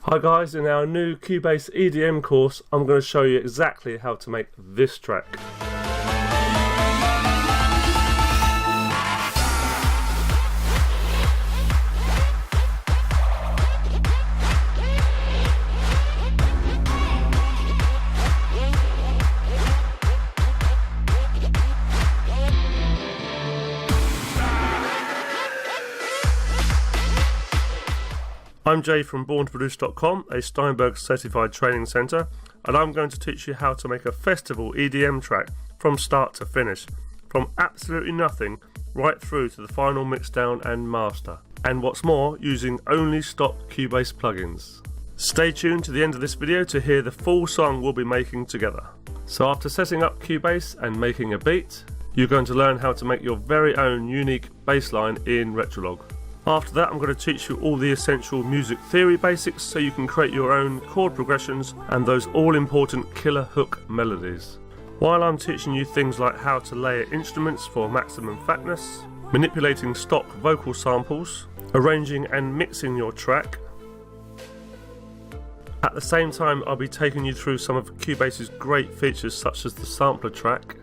Hi guys, in our new Cubase EDM course I'm going to show you exactly how to make this track. I'm Jay from borntoproduce.com, a Steinberg certified training centre, and I'm going to teach you how to make a festival EDM track from start to finish, from absolutely nothing right through to the final mixdown and master. And what's more, using only stock Cubase plugins. Stay tuned to the end of this video to hear the full song we'll be making together. So after setting up Cubase and making a beat, you're going to learn how to make your very own unique bass line in Retrolog. After that, I'm going to teach you all the essential music theory basics so you can create your own chord progressions and those all-important killer hook melodies. While I'm teaching you things like how to layer instruments for maximum fatness, manipulating stock vocal samples, arranging and mixing your track. At the same time, I'll be taking you through some of Cubase's great features such as the sampler track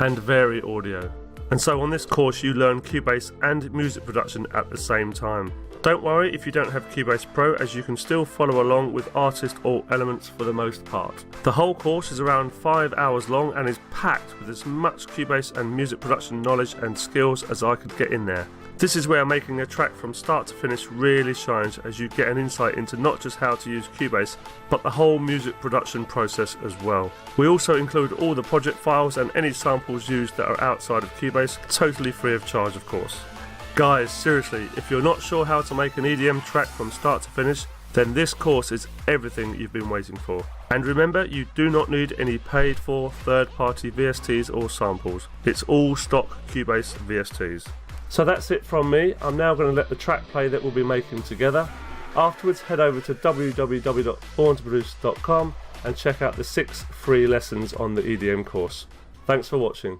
and Vari audio. And so on this course you learn Cubase and music production at the same time. Don't worry if you don't have Cubase Pro, as you can still follow along with artist or elements for the most part. The whole course is around 5 hours long and is packed with as much Cubase and music production knowledge and skills as I could get in there. This is where making a track from start to finish really shines, as you get an insight into not just how to use Cubase, but the whole music production process as well. We also include all the project files and any samples used that are outside of Cubase, totally free of charge of course. Guys, seriously, if you're not sure how to make an EDM track from start to finish, then this course is everything you've been waiting for. And remember, you do not need any paid for third-party VSTs or samples. It's all stock Cubase VSTs. So that's it from me. I'm now going to let the track play that we'll be making together. Afterwards, head over to www.borntoproduce.com and check out the 6 free lessons on the EDM course. Thanks for watching.